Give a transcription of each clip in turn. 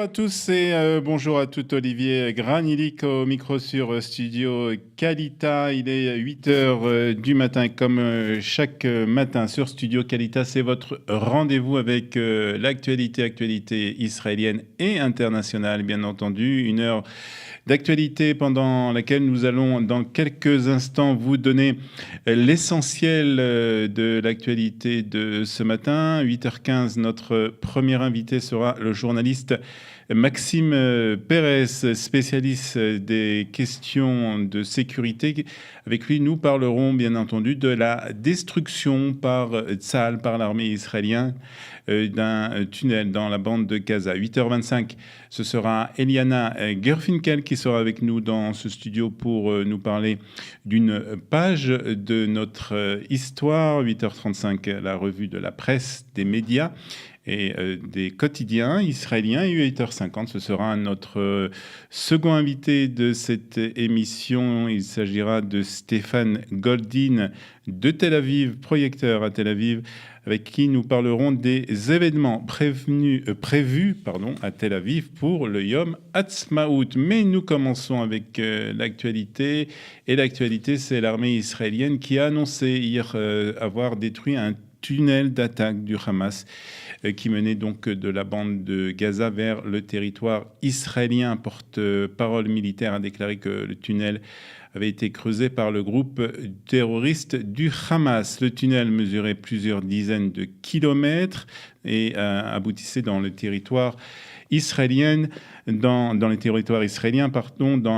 à tous et bonjour à tout. Olivier Granilic au micro sur Studio Qualita. Il est 8 heures du matin comme chaque matin sur Studio Qualita. C'est votre rendez-vous avec l'actualité israélienne et internationale, bien entendu. Une heure d'actualité pendant laquelle nous allons dans quelques instants vous donner l'essentiel de l'actualité de ce matin. 8h15, notre premier invité sera le journaliste Maxime Pérez, spécialiste des questions de sécurité. Avec lui, nous parlerons bien entendu de la destruction par Tsahal, par l'armée israélienne, d'un tunnel dans la bande de Gaza. 8h25, ce sera Eliana Gerfinkel qui sera avec nous dans ce studio pour nous parler d'une page de notre histoire. 8h35, la revue de la presse, des médias et des quotidiens israéliens. Et 8h50, ce sera notre second invité de cette émission. Il s'agira de Stéphane Goldin de Tel Aviv, projecteur à Tel Aviv, avec qui nous parlerons des événements prévus à Tel Aviv pour le Yom Ha'atzmaut. Mais nous commençons avec l'actualité. Et l'actualité, c'est l'armée israélienne qui a annoncé hier avoir détruit un tunnel d'attaque du Hamas qui menait donc de la bande de Gaza vers le territoire israélien. Un porte-parole militaire a déclaré que le tunnel avait été creusé par le groupe terroriste du Hamas. Le tunnel mesurait plusieurs dizaines de kilomètres et aboutissait dans le territoire israélien, dans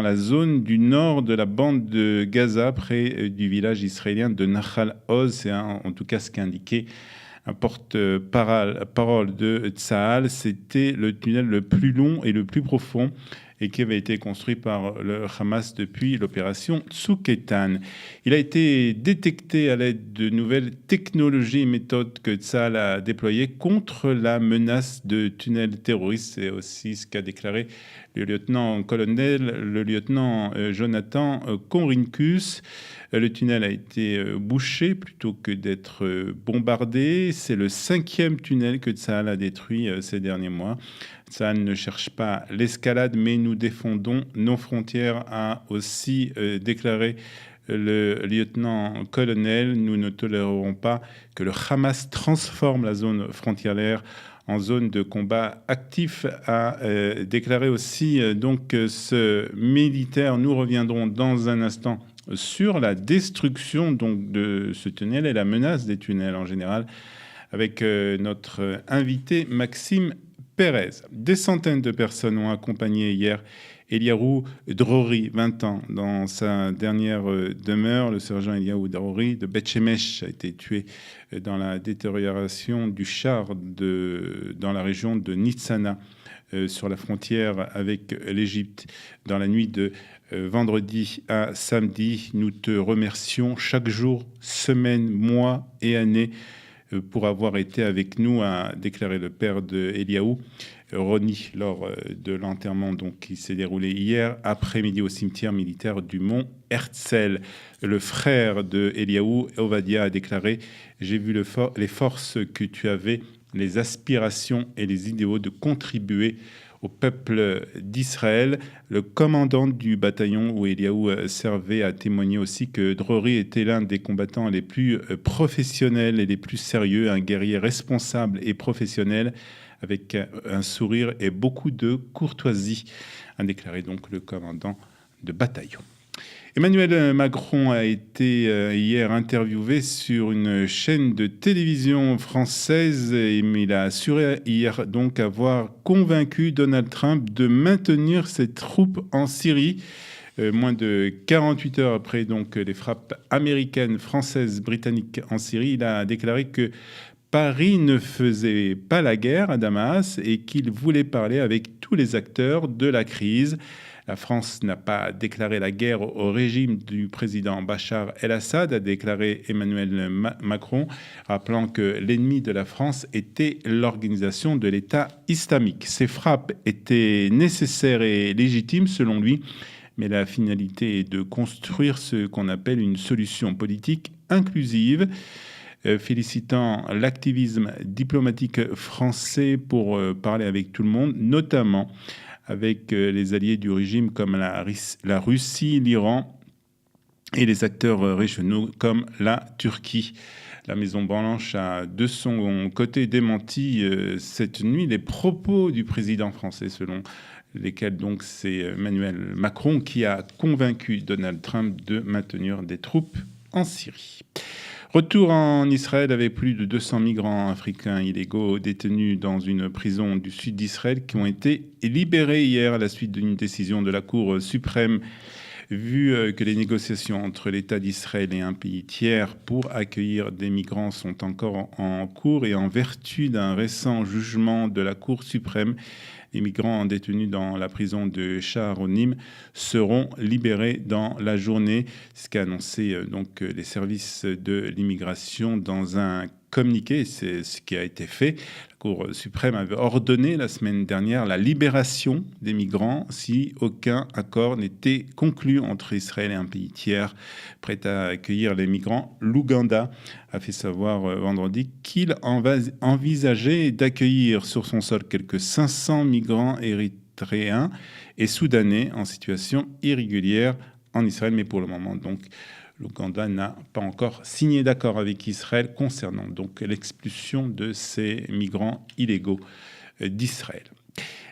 la zone du nord de la bande de Gaza, près du village israélien de Nahal Oz. C'est en tout cas ce qu'indiquait un porte-parole de Tsahal. C'était le tunnel le plus long et le plus profond et qui avait été construit par le Hamas depuis l'opération Tzouketan. Il a été détecté à l'aide de nouvelles technologies et méthodes que Tsahal a déployées contre la menace de tunnels terroristes. C'est aussi ce qu'a déclaré le lieutenant Jonathan Conrincus. Le tunnel a été bouché plutôt que d'être bombardé. C'est le 5e tunnel que Tsahal a détruit ces derniers mois. Tsahal ne cherche pas l'escalade, mais nous défendons nos frontières, a aussi déclaré le lieutenant-colonel. Nous ne tolérerons pas que le Hamas transforme la zone frontière en zone de combat actif, a déclaré aussi ce militaire. Nous reviendrons dans un instant sur la destruction donc de ce tunnel et la menace des tunnels en général avec notre invité Maxime Pérez. Des centaines de personnes ont accompagné hier Eliyahu Drori, 20 ans, dans sa dernière demeure. Le sergent Eliyahu Drori de Beth Shemesh a été tué dans la détérioration du char dans la région de Nitzana, sur la frontière avec l'Égypte, dans la nuit de vendredi à samedi. Nous te remercions chaque jour, semaine, mois et année pour avoir été avec nous, a déclaré le père de Eliyahu, Roni, lors de l'enterrement qui s'est déroulé hier après-midi au cimetière militaire du Mont Herzl. Le frère de Eliyahu, Ovadia, a déclaré « J'ai vu les forces que tu avais, les aspirations et les idéaux de contribuer au peuple d'Israël ». Le commandant du bataillon où Eliyahu servait a témoigné aussi que Drori était l'un des combattants les plus professionnels et les plus sérieux, un guerrier responsable et professionnel avec un sourire et beaucoup de courtoisie, a déclaré donc le commandant de bataillon. Emmanuel Macron a été hier interviewé sur une chaîne de télévision française et il a assuré hier donc avoir convaincu Donald Trump de maintenir ses troupes en Syrie. Moins de 48 heures après donc les frappes américaines, françaises, britanniques en Syrie, il a déclaré que Paris ne faisait pas la guerre à Damas et qu'il voulait parler avec tous les acteurs de la crise. La France n'a pas déclaré la guerre au régime du président Bachar el-Assad, a déclaré Emmanuel Macron, rappelant que l'ennemi de la France était l'organisation de l'État islamique. Ces frappes étaient nécessaires et légitimes selon lui, mais la finalité est de construire ce qu'on appelle une solution politique inclusive. félicitant l'activisme diplomatique français pour parler avec tout le monde, notamment avec les alliés du régime comme la Russie, l'Iran et les acteurs régionaux comme la Turquie. La Maison-Blanche a de son côté démenti cette nuit les propos du président français, selon lesquels donc c'est Emmanuel Macron qui a convaincu Donald Trump de maintenir des troupes en Syrie. Retour en Israël avec plus de 200 migrants africains illégaux détenus dans une prison du sud d'Israël qui ont été libérés hier à la suite d'une décision de la Cour suprême. Vu que les négociations entre l'État d'Israël et un pays tiers pour accueillir des migrants sont encore en cours et en vertu d'un récent jugement de la Cour suprême, les migrants détenus dans la prison de Shaharonim seront libérés dans la journée, ce qu'a annoncé donc les services de l'immigration dans un communiqué. C'est ce qui a été fait. La Cour suprême avait ordonné la semaine dernière la libération des migrants si aucun accord n'était conclu entre Israël et un pays tiers prêt à accueillir les migrants. L'Ouganda a fait savoir vendredi qu'il envisageait d'accueillir sur son sol quelques 500 migrants érythréens et soudanais en situation irrégulière en Israël. Mais pour le moment, donc, l'Ouganda n'a pas encore signé d'accord avec Israël concernant donc l'expulsion de ces migrants illégaux d'Israël.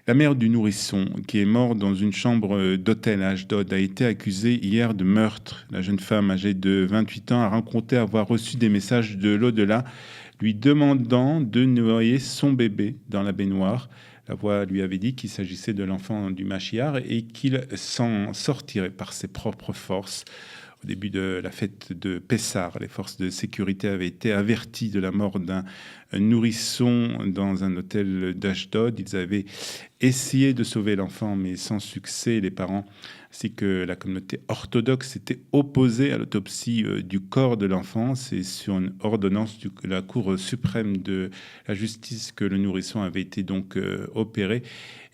La mère du nourrisson, qui est mort dans une chambre d'hôtel à Ashdod, a été accusée hier de meurtre. La jeune femme âgée de 28 ans a raconté avoir reçu des messages de l'au-delà lui demandant de noyer son bébé dans la baignoire. La voix lui avait dit qu'il s'agissait de l'enfant du Mashiach et qu'il s'en sortirait par ses propres forces. Au début de la fête de Pessah, les forces de sécurité avaient été averties de la mort d'un nourrisson dans un hôtel d'Ashdod. Ils avaient essayé de sauver l'enfant, mais sans succès. Les parents ainsi que la communauté orthodoxe s'étaient opposés à l'autopsie du corps de l'enfant. C'est sur une ordonnance de la Cour suprême de la justice que le nourrisson avait été donc opéré.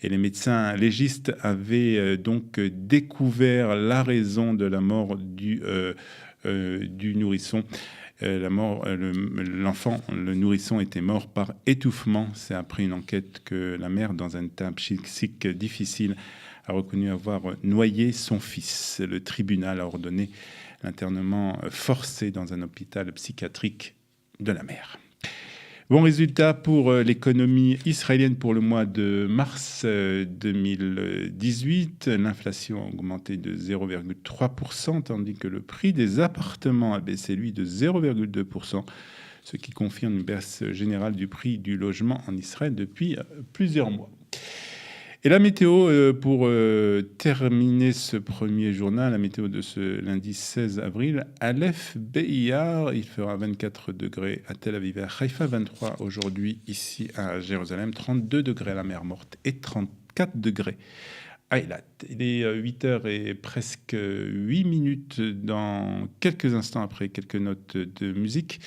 Et les médecins légistes avaient donc découvert la raison de la mort du nourrisson. Le nourrisson était mort par étouffement. C'est après une enquête que la mère, dans un état psychique difficile, a reconnu avoir noyé son fils. Le tribunal a ordonné l'internement forcé dans un hôpital psychiatrique de la mère. Bon résultat pour l'économie israélienne pour le mois de mars 2018. L'inflation a augmenté de 0,3%, tandis que le prix des appartements a baissé, lui, de 0,2%, ce qui confirme une baisse générale du prix du logement en Israël depuis plusieurs mois. Et la météo, pour terminer ce premier journal, la météo de ce lundi 16 avril, Aleph Be'iyar, il fera 24 degrés à Tel Aviv et à Haïfa, 23 aujourd'hui ici à Jérusalem, 32 degrés à la mer Morte et 34 degrés à Eilat. Il est 8h et presque 8 minutes dans quelques instants après quelques notes de musique.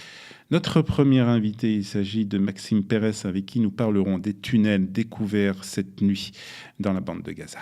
Notre premier invité, il s'agit de Maxime Pérez avec qui nous parlerons des tunnels découverts cette nuit dans la bande de Gaza.